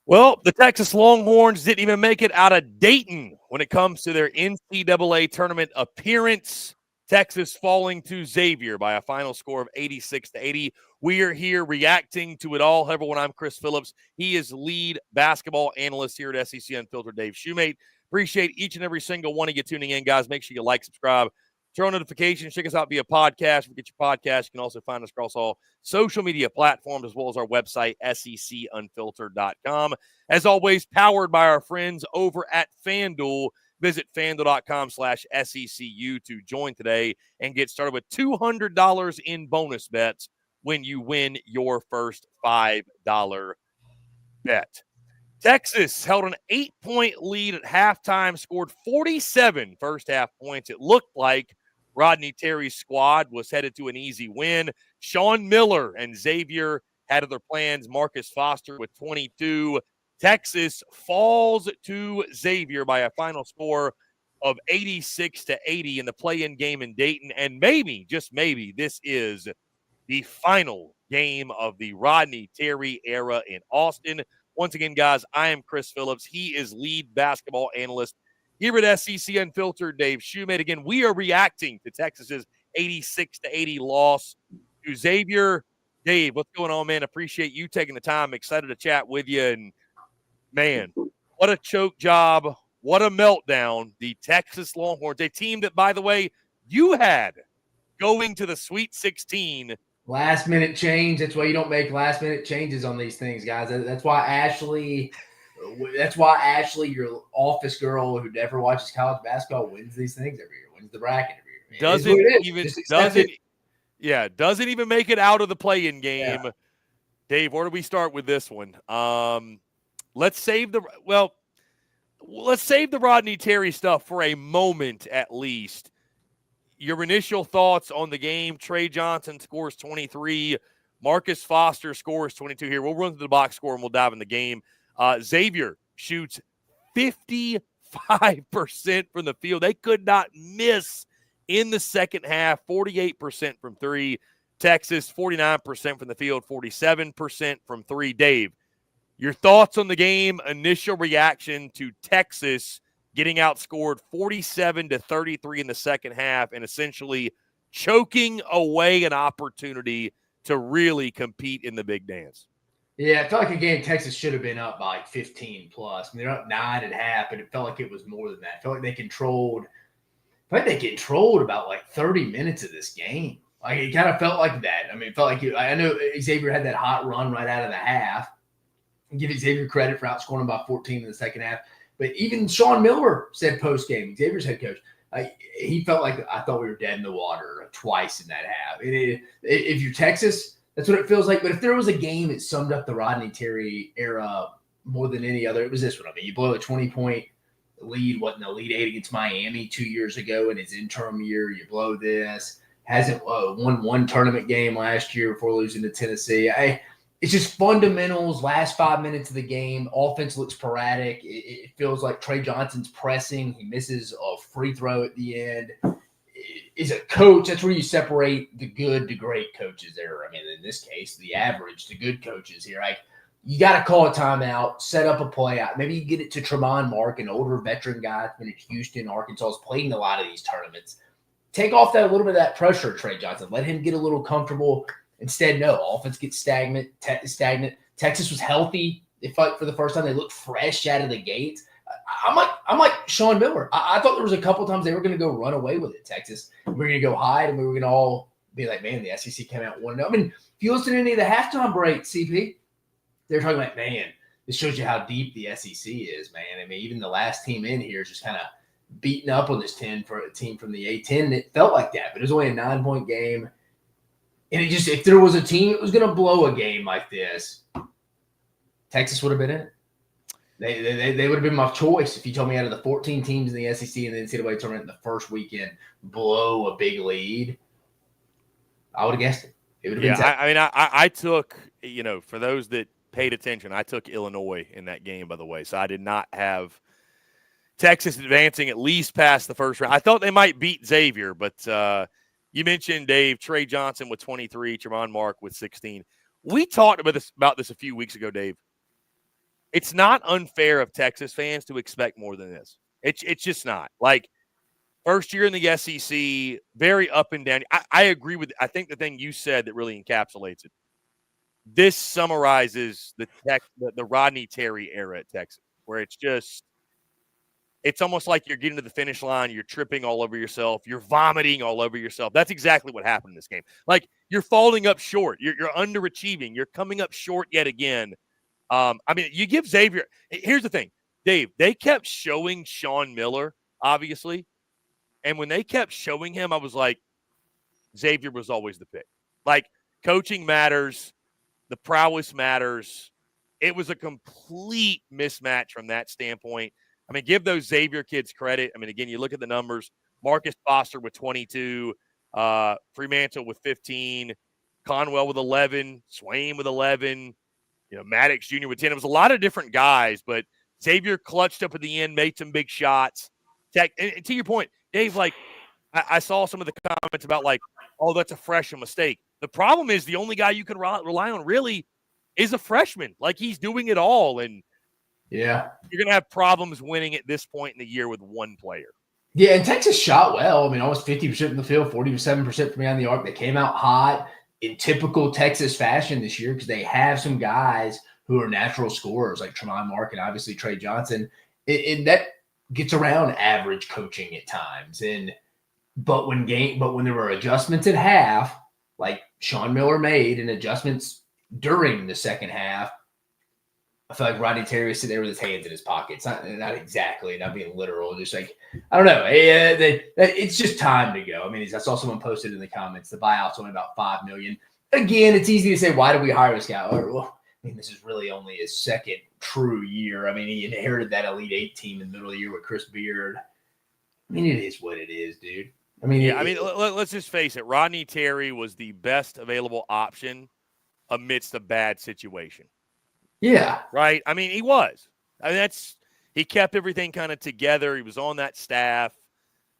Well, the Texas Longhorns didn't even make it out of Dayton when it comes to their NCAA tournament appearance. Texas falling to Xavier by a final score of 86-80. We are here reacting to it all. Everyone, I'm Chris Phillips. He is lead basketball analyst here at SEC Unfiltered, Dave Shumate. Appreciate each and every single one of you tuning in, guys. Make sure you like, subscribe, turn on notifications. Check us out via podcast. Get your podcast. You can also find us across all social media platforms as well as our website, secunfiltered.com. As always, powered by our friends over at FANDUEL. Visit FANDUEL.com/SECU to join today and get started with $200 in bonus bets when you win your first $5 bet. Texas held an 8-point lead at halftime, scored 47 first-half points. It looked like Rodney Terry's squad was headed to an easy win. Sean Miller and Xavier had other plans. Marcus Foster with 22. Texas falls to Xavier by a final score of 86-80 in the play-in game in Dayton. And maybe, just maybe, this is the final game of the Rodney Terry era in Austin. Once again, guys, I am Chris Phillips. He is lead basketball analyst here at SEC Unfiltered, Dave Shumate. Again, we are reacting to Texas's 86-80 loss to Xavier. Dave, what's going on, man? Appreciate you taking the time. Excited to chat with you. And, man, what a choke job. What a meltdown. The Texas Longhorns, a team that, by the way, you had going to the Sweet 16. Last minute change. That's why you don't make last minute changes on these things, guys. That's why Ashley, your office girl who never watches college basketball, wins these things every year, wins the bracket every year. Doesn't even make it out of the play-in game. Yeah. Dave, where do we start with this one? Let's save the Rodney Terry stuff for a moment at least. Your initial thoughts on the game. Trey Johnson scores 23. Marcus Foster scores 22 here. We'll run through the box score and we'll dive in the game. Xavier shoots 55% from the field. They could not miss in the second half. 48% from three. Texas, 49% from the field, 47% from three. Dave, your thoughts on the game, initial reaction to Texas getting outscored 47-33 in the second half and essentially choking away an opportunity to really compete in the big dance. Yeah, it felt like a game Texas should have been up by like 15 plus. I mean, they're up 9 at half, but it felt like it was more than that. It felt like they controlled about like 30 minutes of this game. Like it kind of felt like that. I mean, it felt like I know Xavier had that hot run right out of the half. And give Xavier credit for outscoring by 14 in the second half. But even Sean Miller said post-game, Xavier's head coach, he felt like I thought we were dead in the water twice in that half. If you're Texas, that's what it feels like. But if there was a game that summed up the Rodney Terry era more than any other, it was this one. I mean, you blow a 20-point lead, what, in the Elite Eight against Miami 2 years ago in his interim year. You blow this. Hasn't won one tournament game last year before losing to Tennessee. It's just fundamentals, last 5 minutes of the game. Offense looks sporadic. It feels like Trey Johnson's pressing. He misses a free throw at the end. Is a coach, that's where you separate the good to great coaches there. I mean, in this case, the average to good coaches here. You got to call a timeout, set up a play out. Maybe you get it to Tremont Mark, an older veteran guy that's been at Houston, Arkansas, has played in a lot of these tournaments. Take off that little bit of that pressure, Trey Johnson. Let him get a little comfortable. Instead, no. Offense gets stagnant. Texas was healthy. They fought for the first time. They looked fresh out of the gates. I'm like Sean Miller. I thought there was a couple times they were going to go run away with it, Texas. We were going to go hide, and we were going to all be like, man, the SEC came out 1-0. I mean, if you listen to any of the halftime break, CP, they're talking like, man, this shows you how deep the SEC is, man. I mean, even the last team in here is just kind of beating up on this team from the A-10. It felt like that, but it was only a 9-point game. And it just, if there was a team that was going to blow a game like this, Texas would have been in it. They would have been my choice if you told me out of the 14 teams in the SEC and the NCAA tournament in the first weekend blow a big lead. I would have guessed it. It would have been Texas. I mean, I took, for those that paid attention, I took Illinois in that game, by the way. So I did not have Texas advancing at least past the first round. I thought they might beat Xavier, but you mentioned, Dave, Trey Johnson with 23, Tremont Mark with 16. We talked about this a few weeks ago, Dave. it's not unfair of Texas fans to expect more than this. It's just not. Like, first year in the SEC, very up and down. I agree with – I think the thing you said that really encapsulates it. This summarizes the Rodney Terry era at Texas, where it's just – it's almost like you're getting to the finish line, you're tripping all over yourself, you're vomiting all over yourself. That's exactly what happened in this game. Like, you're falling up short. You're underachieving. You're coming up short yet again. I mean, you give Xavier – here's the thing, Dave. They kept showing Sean Miller, obviously. And when they kept showing him, I was like, Xavier was always the pick. Like, coaching matters. The prowess matters. It was a complete mismatch from that standpoint. I mean, give those Xavier kids credit. I mean, again, you look at the numbers. Marcus Foster with 22, Fremantle with 15, Conwell with 11, Swain with 11, Maddox Jr. with 10. It was a lot of different guys, but Xavier clutched up at the end, made some big shots. And to your point, Dave, like, I saw some of the comments about, like, oh, that's a freshman mistake. The problem is the only guy you can rely on really is a freshman. Like, he's doing it all, and yeah, you're going to have problems winning at this point in the year with one player. Yeah, and Texas shot well. I mean, almost 50% in the field, 47% from beyond the arc. They came out hot in typical Texas fashion this year because they have some guys who are natural scorers like Tremont Mark and obviously Trey Johnson. And that gets around average coaching at times. But when there were adjustments at half, like Sean Miller made, and adjustments during the second half, I feel like Rodney Terry was sitting there with his hands in his pockets. Not exactly, not being literal, just like, I don't know. It's just time to go. I mean, I saw someone posted in the comments, the buyout's only about $5 million. Again, it's easy to say, why did we hire this guy? Well, I mean, this is really only his second true year. I mean, he inherited that Elite Eight team in the middle of the year with Chris Beard. I mean, it is what it is, dude. I mean, let's just face it. Rodney Terry was the best available option amidst a bad situation. Yeah. Right? I mean, he was. I mean, he kept everything kind of together. He was on that staff.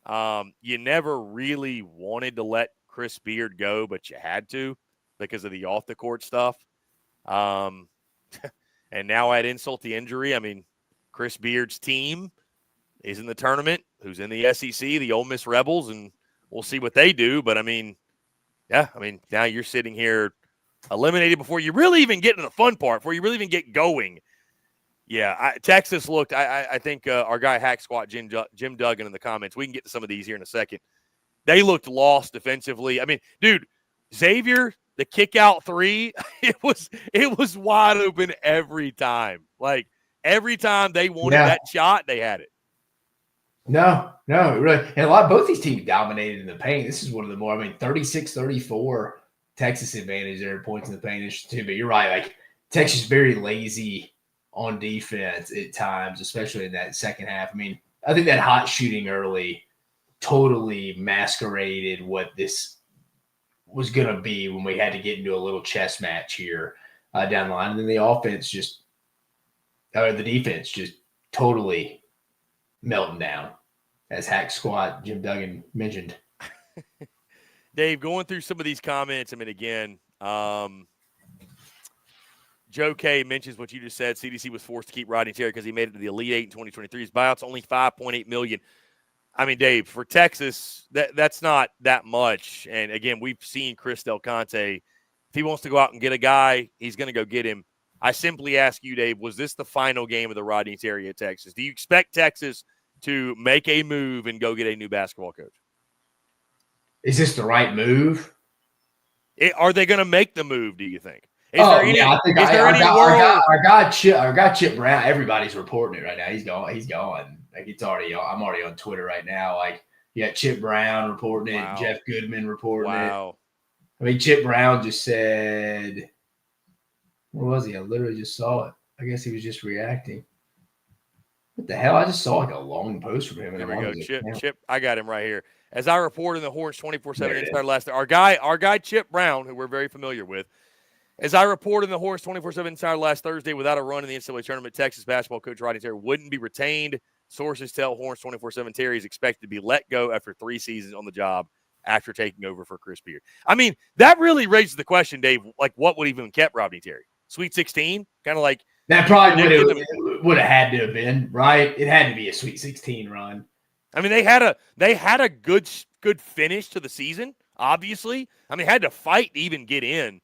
You never really wanted to let Chris Beard go, but you had to because of the off-the-court stuff. And now add insult to injury. I mean, Chris Beard's team is in the tournament, who's in the SEC, the Ole Miss Rebels, and we'll see what they do. But, I mean, yeah, now you're sitting here eliminated before you really even get to the fun part, before you really even get going. Yeah, Texas looked, I think our guy Hack Squat, Jim Duggan in the comments, we can get to some of these here in a second. They looked lost defensively. I mean, dude, Xavier, the kick out three, it was wide open every time. Like, every time they wanted that shot, they had it. No, really. And both these teams dominated in the paint. This is one of the more, 36-34 Texas advantage there, points in the paint too. But you're right. Like, Texas is very lazy on defense at times, especially in that second half. I mean, I think that hot shooting early totally masqueraded what this was going to be when we had to get into a little chess match here down the line. And then the defense just totally melting down, as Hack Squat Jim Duggan mentioned. Dave, going through some of these comments, again, Joe K mentions what you just said. CDC was forced to keep Rodney Terry because he made it to the Elite Eight in 2023. His buyout's only $5.8 million. Dave, for Texas, that's not that much. And, again, we've seen Chris Del Conte. If he wants to go out and get a guy, he's going to go get him. I simply ask you, Dave, was this the final game of the Rodney Terry at Texas? Do you expect Texas to make a move and go get a new basketball coach? Is this the right move? Are they going to make the move, do you think? I think our guy Chip Brown, everybody's reporting it right now. He's gone. Like, I'm already on Twitter right now. Like, you got Chip Brown reporting it, Jeff Goodman reporting it. Chip Brown just said, where was he? I literally just saw it. I guess he was just reacting. What the hell? I just saw like a long post from him. There we go. Chip, I got him right here. As I reported in the Horns 24/7 Insider last night, our guy Chip Brown, who we're very familiar with, as I reported in the Horns 24/7 Insider last Thursday, without a run in the NCAA tournament, Texas basketball coach Rodney Terry wouldn't be retained. Sources tell Horns 24/7 Terry is expected to be let go after 3 seasons on the job after taking over for Chris Beard. That really raises the question, Dave, like, what would even kept Rodney Terry? Sweet 16? Kind of like That probably would have had to have been, right? It had to be a Sweet 16 run. I mean, they had a good finish to the season. Obviously, I mean, had to fight to even get in.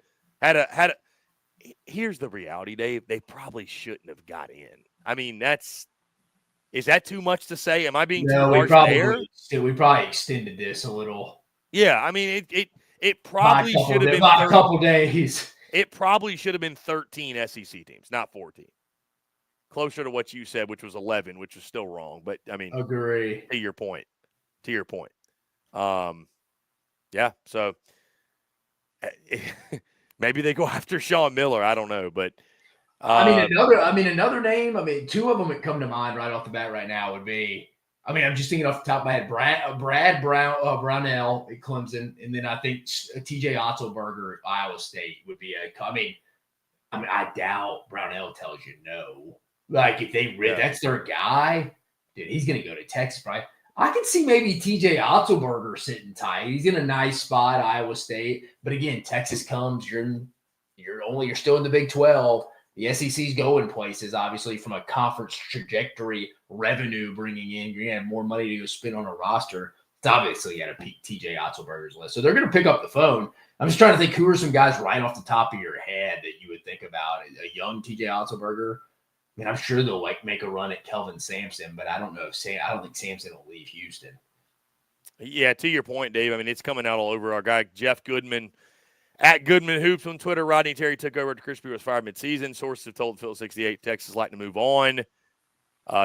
Here's the reality, Dave. They probably shouldn't have got in. I mean, is that too much to say? Am I being too harsh there? We probably extended this a little. Yeah, I mean, it probably should have been a couple days. It probably should have been 13 SEC teams, not 14. Closer to what you said, which was 11, which was still wrong. But I mean, agree. To your point. Yeah. So maybe they go after Sean Miller. I don't know, but another name. I mean, two of them that come to mind right off the bat right now would be. I mean, I'm just thinking off the top of my head, Brad Brownell at Clemson, and then I think TJ Otzelberger at Iowa State would be I mean, I doubt Brownell tells you no. Like if that's their guy, dude, he's going to go to Texas, right? I can see maybe TJ Otzelberger sitting tight. He's in a nice spot, Iowa State. But again, Texas comes, you're still in the Big 12. The SEC's going places, obviously, from a conference trajectory, revenue bringing in. You're going to have more money to go spend on a roster. It's obviously got to peak TJ Otzelberger's list. So they're going to pick up the phone. I'm just trying to think who are some guys right off the top of your head that you would think about. A young TJ Otzelberger. I mean, I'm sure they'll make a run at Kelvin Sampson, but I don't think Sampson will leave Houston. Yeah, to your point, Dave. I mean, it's coming out all over. Our guy Jeff Goodman at Goodman Hoops on Twitter. Rodney Terry took over after Chris Beard was fired midseason. Sources have told Phil 68 Texas is like to move on.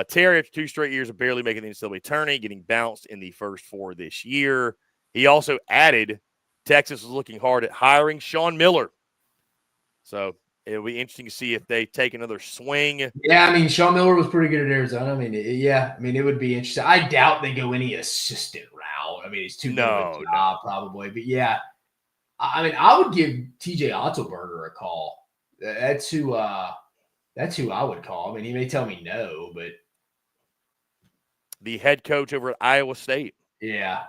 Terry, after 2 straight years of barely making the NCAA tourney, getting bounced in the first 4 this year. He also added Texas was looking hard at hiring Sean Miller. So it'll be interesting to see if they take another swing. Yeah, I mean, Sean Miller was pretty good at Arizona. I mean, it would be interesting. I doubt they go any assistant route. I mean, it's too big of a job probably. But yeah, I mean, I would give TJ Otzelberger a call. That's who I would call. I mean, he may tell me no, but the head coach over at Iowa State. Yeah.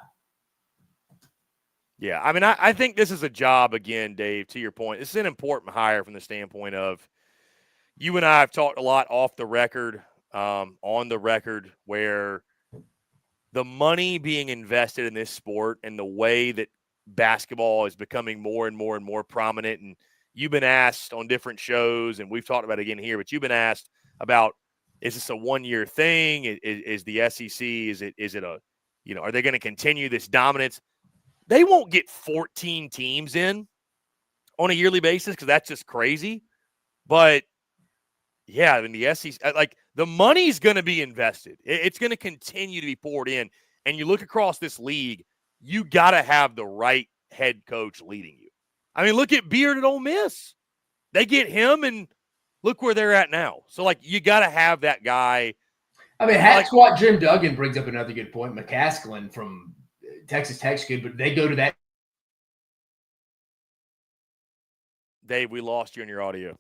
Yeah, I mean, I think this is a job, again, Dave, to your point. This is an important hire from the standpoint of you and I have talked a lot off the record, on the record, where the money being invested in this sport and the way that basketball is becoming more and more and more prominent. And you've been asked on different shows, and we've talked about it again here, but you've been asked about, is this a one-year thing? Is the SEC, is it a, are they going to continue this dominance? They won't get 14 teams in on a yearly basis because that's just crazy. But, yeah, I mean, the SEC, like, the money's going to be invested. It's going to continue to be poured in. And you look across this league, you got to have the right head coach leading you. I mean, look at Beard at Ole Miss. They get him, and look where they're at now. So, like, you got to have that guy. I mean, Hat Squad Jim Duggan brings up another good point. McCaskill from Texas Tech's good, but they go to that. Dave, we lost you in your audio.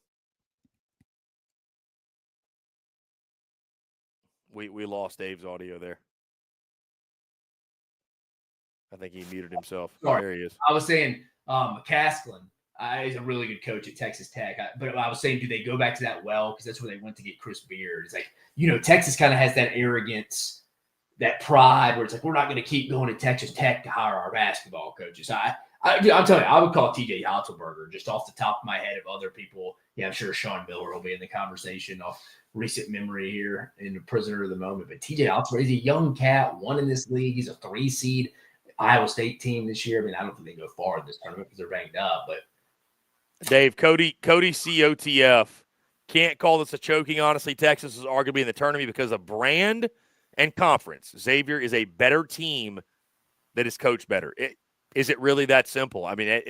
We lost Dave's audio there. I think he muted himself. Sorry. There he is. I was saying McCaskill is a really good coach at Texas Tech. But I was saying, do they go back to that well? Because that's where they went to get Chris Beard. It's like, Texas kind of has that arrogance, that pride where it's like, we're not going to keep going to Texas Tech to hire our basketball coaches. I'm telling you, I would call TJ Otzelberger just off the top of my head of other people. Yeah, I'm sure Sean Miller will be in the conversation off recent memory here in the prisoner of the moment. But TJ Otzelberger is a young cat, won in this league. He's a 3 seed Iowa State team this year. I mean, I don't think they go far in this tournament because they're banged up. But Dave, Cody COTF can't call this a choking. Honestly, Texas is arguably in the tournament because of brand and conference. Xavier is a better team that is coached better. Is it really that simple? I mean,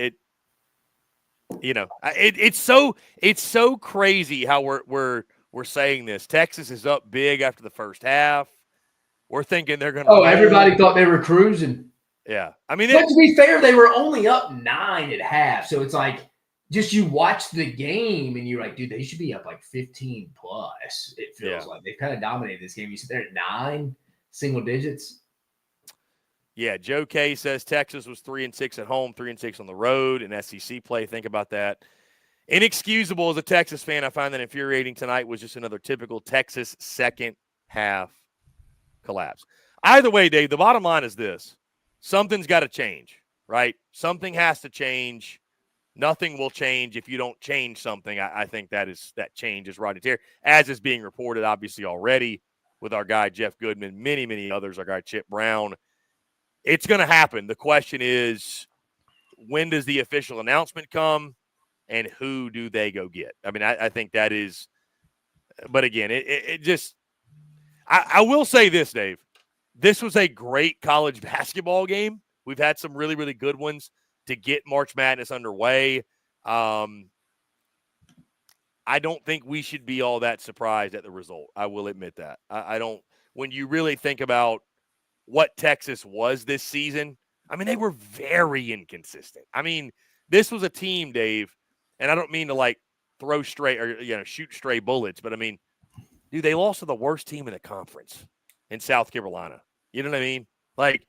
it's so crazy how we're saying this. Texas is up big after the first half. We're thinking they're going to. Oh, everybody thought they were cruising. Yeah, I mean, but to be fair, they were only up 9 at half. So it's like, just you watch the game and you're like, dude, they should be up like 15 plus. It feels like they've kind of dominated this game. You sit there at 9 single digits. Yeah, Joe K says Texas was 3-6 at home, 3-6 on the road in SEC play. Think about that. Inexcusable as a Texas fan, I find that infuriating tonight was just another typical Texas second half collapse. Either way, Dave, the bottom line is this. Something's got to change, right? Something has to change. Nothing will change if you don't change something. I think that change is Rodney Terry, as is being reported, obviously, already with our guy Jeff Goodman, many, many others, our guy Chip Brown. It's going to happen. The question is, when does the official announcement come, and who do they go get? I mean, I think that is – but, again, it just – I will say this, Dave. This was a great college basketball game. We've had some really, really good ones to get March Madness underway. I don't think we should be all that surprised at the result. I will admit that. I don't – when you really think about what Texas was this season, I mean, they were very inconsistent. I mean, this was a team, Dave, and I don't mean to, like, throw straight or, shoot stray bullets, but, I mean, dude, they lost to the worst team in the conference in South Carolina. You know what I mean? Like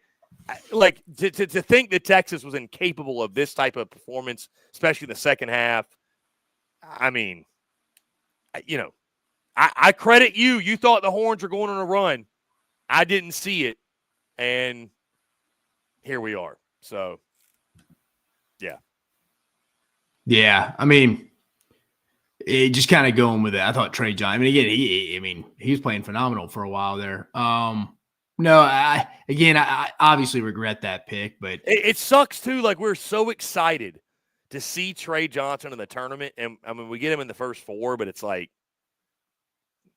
to think that Texas was incapable of this type of performance, especially in the second half. I mean, I credit you. You thought the Horns were going on a run. I didn't see it, and here we are. So, yeah. Yeah, I mean, it just kind of going with it. I thought Trey Johnson. I mean, again, he was playing phenomenal for a while there. No, I obviously regret that pick, but it sucks too. Like, we're so excited to see Trey Johnson in the tournament, and I mean, we get him in the first four, but it's like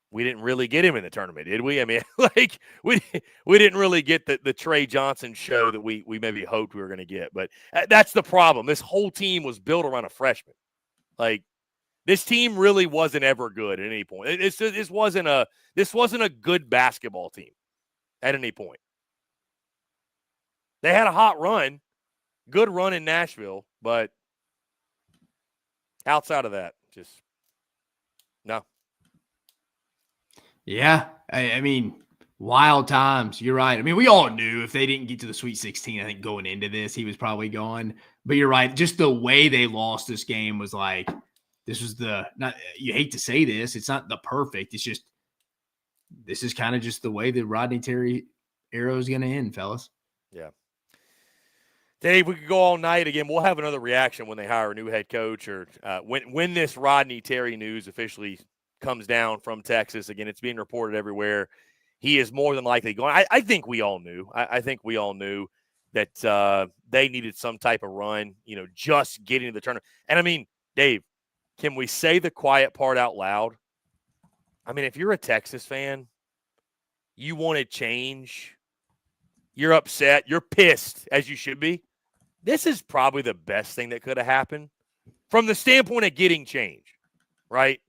we didn't really get him in the tournament, did we? I mean, like we didn't really get the Trey Johnson show that we maybe hoped we were going to get. But that's the problem. This whole team was built around a freshman. Like, this team really wasn't ever good at any point. This wasn't a good basketball team at any point. They had a hot run, good run in Nashville, but outside of that, just no. Yeah, I mean, wild times. You're right. I mean, we all knew if they didn't get to the Sweet 16, I think going into this, he was probably gone. But you're right. Just the way they lost this game was like, this was not, you hate to say this, it's not the perfect. It's just, this is kind of just the way the Rodney Terry era is going to end, fellas. Yeah. Dave, we could go all night. Again, we'll have another reaction when they hire a new head coach or when this Rodney Terry news officially comes down from Texas. Again, it's being reported everywhere. He is more than likely going. I think we all knew. I think we all knew that they needed some type of run, just getting to the tournament. And, I mean, Dave, can we say the quiet part out loud? I mean, if you're a Texas fan, you wanted change, you're upset, you're pissed, as you should be. This is probably the best thing that could have happened from the standpoint of getting change, right?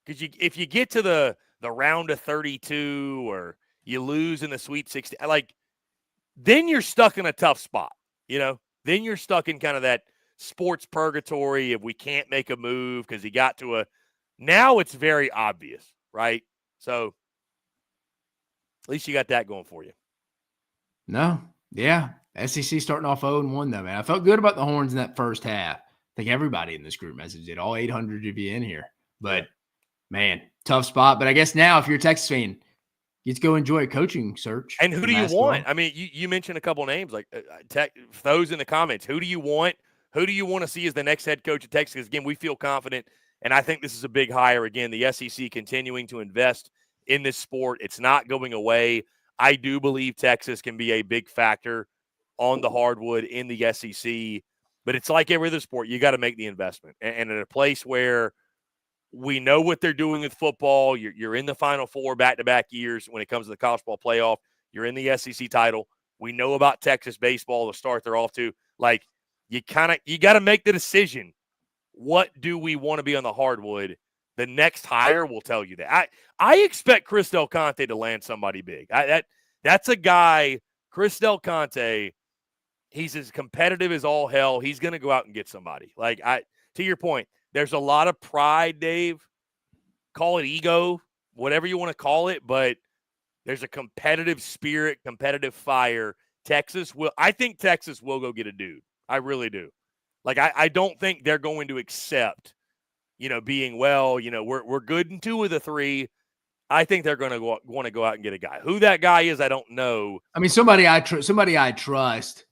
Because if you get to the round of 32 or you lose in the Sweet 16, then you're stuck in a tough spot, Then you're stuck in kind of that sports purgatory if we can't make a move because he got to now it's very obvious, right? So at least you got that going for you. No, yeah. SEC starting off 0-1 though, man. I felt good about the Horns in that first half. I think everybody in this group message did, all 800 to be in here. But, man, tough spot. But I guess now if you're a Texas fan, you get to go enjoy a coaching search. And who do you want? I mean, you mentioned a couple names, like those in the comments. Who do you want? Who do you want to see as the next head coach at Texas? Because, again, we feel confident, and I think this is a big hire. Again, the SEC continuing to invest in this sport. It's not going away. I do believe Texas can be a big factor on the hardwood in the SEC, but it's like every other sport. You got to make the investment. And in a place where we know what they're doing with football, you're in the Final Four back-to-back years when it comes to the college ball playoff. You're in the SEC title. We know about Texas baseball, the start they're off to. Like, you got to make the decision. What do we want to be on the hardwood? The next hire will tell you that. I expect Chris Del Conte to land somebody big. That's a guy, Chris Del Conte. He's as competitive as all hell. He's going to go out and get somebody. To your point, there's a lot of pride, Dave. Call it ego, whatever you want to call it, but there's a competitive spirit, competitive fire. I think Texas will go get a dude. I really do. I don't think they're going to accept being, we're good in 2 of the 3. I think they're going to want to go out and get a guy. Who that guy is, I don't know. I mean, somebody I trust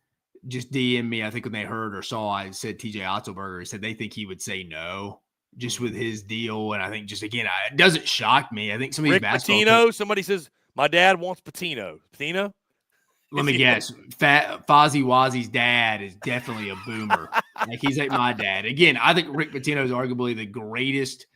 just DM me. I think when they heard or saw, I said TJ Otzelberger. He said they think he would say no just with his deal. And I think just, again, it doesn't shock me. I think some of these Rick Pitino, somebody says, my dad wants Pitino. Pitino? Let me guess. Fozzie Wazzy's dad is definitely a boomer. Like, he's like my dad. Again, I think Rick Pitino is arguably the greatest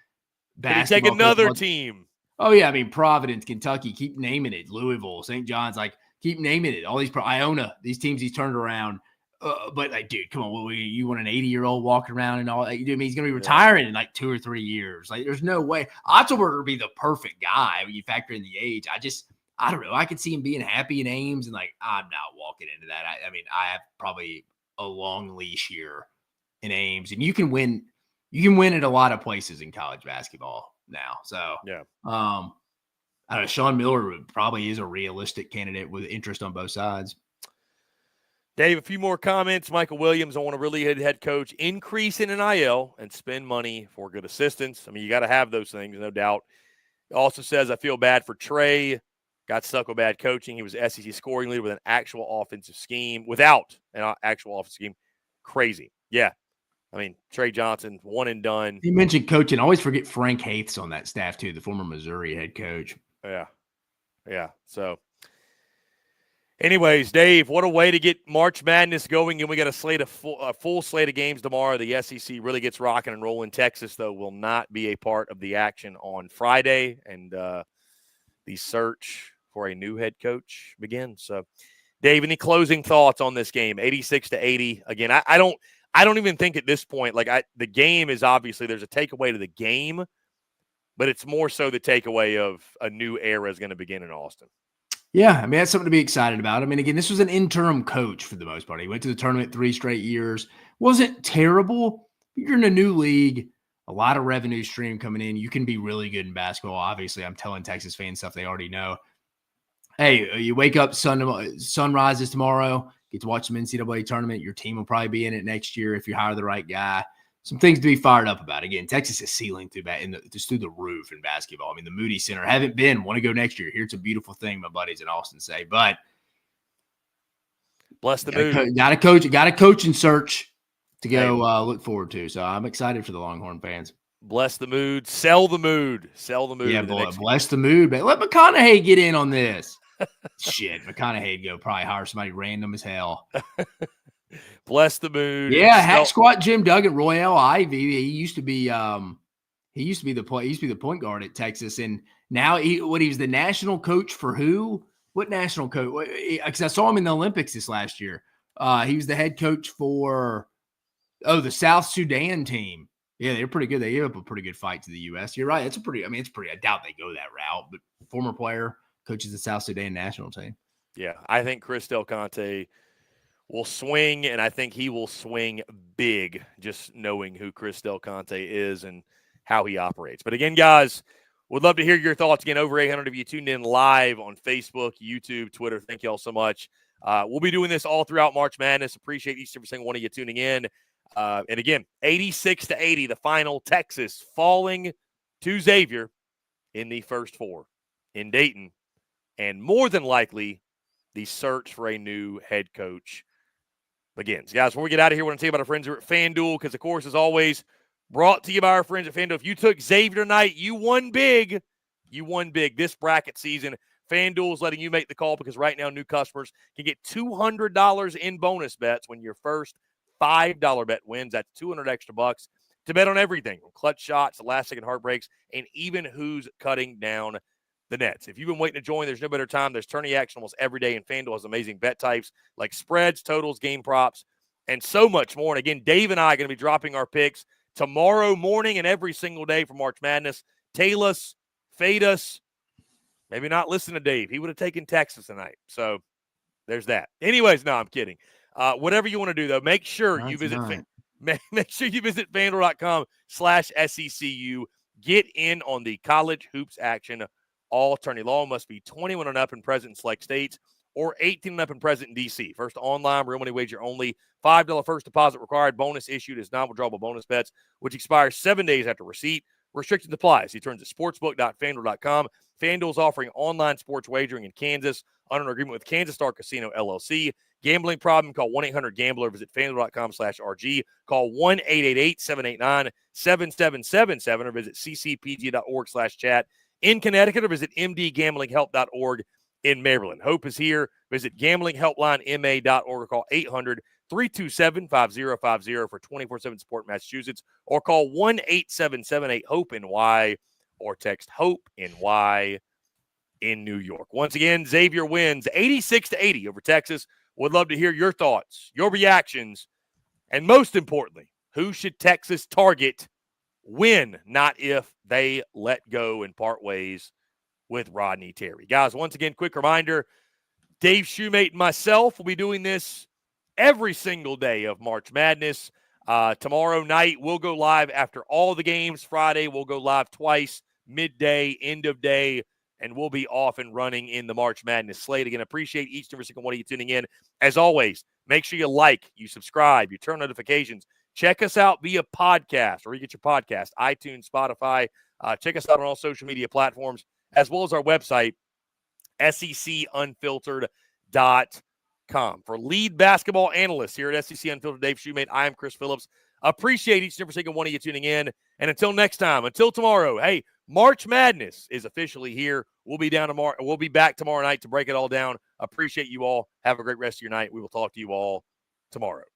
basketball. Can he take another team? Oh, yeah. I mean, Providence, Kentucky, keep naming it. Louisville, St. John's, like, keep naming it. All these Iona, these teams he's turned around. But, like, dude, come on. You want an 80-year-old walking around and all that? I mean, he's going to be retiring in like 2 or 3 years. Like, there's no way. Otzelberger would be the perfect guy when you factor in the age. I don't know. I could see him being happy in Ames, and, like, I'm not walking into that. I mean, I have probably a long leash here in Ames, and you can win at a lot of places in college basketball now. So, yeah. I don't know. Sean Miller probably is a realistic candidate with interest on both sides. Dave, a few more comments. Michael Williams, I want a really good head coach, increase in NIL, and spend money for good assistants. I mean, you got to have those things, no doubt. He also says, I feel bad for Trey. Got stuck with bad coaching. He was SEC scoring leader with an actual offensive scheme. Without an actual offensive scheme. Crazy. Yeah. I mean, Trey Johnson, one and done. You mentioned coaching. I always forget Frank Haith's on that staff, too, the former Missouri head coach. Yeah. Yeah. So, anyways, Dave, what a way to get March Madness going. And we got a full slate of games tomorrow. The SEC really gets rocking and rolling. Texas, though, will not be a part of the action on Friday. And the search for a new head coach begins. So, Dave, any closing thoughts on this game? 86-80. Again, I don't even think at this point, the game is obviously there's a takeaway to the game, but it's more so the takeaway of a new era is going to begin in Austin. Yeah, I mean, that's something to be excited about. I mean, again, this was an interim coach for the most part. He went to the tournament 3 straight years. Wasn't terrible. You're in a new league, a lot of revenue stream coming in. You can be really good in basketball. Obviously, I'm telling Texas fans stuff they already know. Hey, you wake up, sun rises tomorrow, get to watch some NCAA tournament. Your team will probably be in it next year if you hire the right guy. Some things to be fired up about. Again, Texas is ceiling through the roof in basketball. I mean, the Moody Center, haven't been, want to go next year. Here's a beautiful thing, my buddies in Austin say. But bless the mood. Got a coaching search to go look forward to. So I'm excited for the Longhorn fans. Bless the mood. Sell the mood. Sell the mood. Yeah, bless the mood. Man. Let McConaughey get in on this. Shit, McConaughey'd go probably hire somebody random as hell. Bless the mood. Yeah, Hack Squat Jim Duggan, Royale Ivy. He used to be the point guard at Texas, and now he was the national coach for who? What national coach? Because I saw him in the Olympics this last year. He was the head coach for the South Sudan team. Yeah, they're pretty good. They gave up a pretty good fight to the U.S. You're right. It's pretty. I doubt they go that route, but former player coaches the South Sudan national team. Yeah, I think Chris Del Conte will swing, and I think he will swing big, just knowing who Chris Del Conte is and how he operates. But again, guys, would love to hear your thoughts. Again, over 800 of you tuned in live on Facebook, YouTube, Twitter. Thank you all so much. We'll be doing this all throughout March Madness. Appreciate each and every single one of you tuning in. And again, 86-80, the final. Texas falling to Xavier in the first 4 in Dayton. And more than likely, the search for a new head coach begins. Guys, before we get out of here, I want to tell you about our friends here at FanDuel, because, of course, as always, brought to you by our friends at FanDuel. If you took Xavier tonight, you won big. You won big this bracket season. FanDuel is letting you make the call, because right now new customers can get $200 in bonus bets when your first $5 bet wins. That's $200 extra bucks to bet on everything, from clutch shots to last-second heartbreaks, and even who's cutting down the nets. If you've been waiting to join, there's no better time. There's tourney action almost every day, and FanDuel has amazing bet types like spreads, totals, game props, and so much more. And again, Dave and I are going to be dropping our picks tomorrow morning and every single day for March Madness. Tail us, fade us. Maybe not listen to Dave. He would have taken Texas tonight. So there's that. Anyways, no, I'm kidding. Whatever you want to do, though, make sure you visit FanDuel.com/SECU. Get in on the college hoops action all tourney long. Must be 21 and up and present in select states. or 18 and up and present in D.C. First online, real money wager only. $5 first deposit required. Bonus issued as non-withdrawable bonus bets, which expires 7 days after receipt. Restricted applies. He turns to sportsbook.fanduel.com. FanDuel is offering online sports wagering in Kansas under an agreement with Kansas Star Casino, LLC. Gambling problem, call 1-800-GAMBLER. Visit FanDuel.com/RG. Call 1-888-789-7777 or visit ccpg.org/chat in Connecticut or visit mdgamblinghelp.org in Maryland. Hope is here. Visit gamblinghelplinema.org or call 800-327-5050 for 24/7 support in Massachusetts or call 1-877-8-HOPE-NY or text HOPE-NY in New York. Once again, Xavier wins 86-80 over Texas. Would love to hear your thoughts, your reactions, and most importantly, who should Texas target when, not if, they let go and part ways with Rodney Terry. Guys, once again, quick reminder, Dave Shumate and myself will be doing this every single day of March Madness. Tomorrow night, we'll go live after all the games. Friday, we'll go live twice, midday, end of day, and we'll be off and running in the March Madness slate. Again, appreciate each and every single one of you tuning in. As always, make sure you like, you subscribe, you turn notifications. Check us out via podcast, or you get your podcast, iTunes, Spotify. Check us out on all social media platforms, as well as our website, secunfiltered.com. For lead basketball analyst here at SEC Unfiltered, Dave Shumate, I am Chris Phillips. Appreciate each and every single one of you tuning in. And until next time, until tomorrow, hey, March Madness is officially here. We'll be back tomorrow night to break it all down. Appreciate you all. Have a great rest of your night. We will talk to you all tomorrow.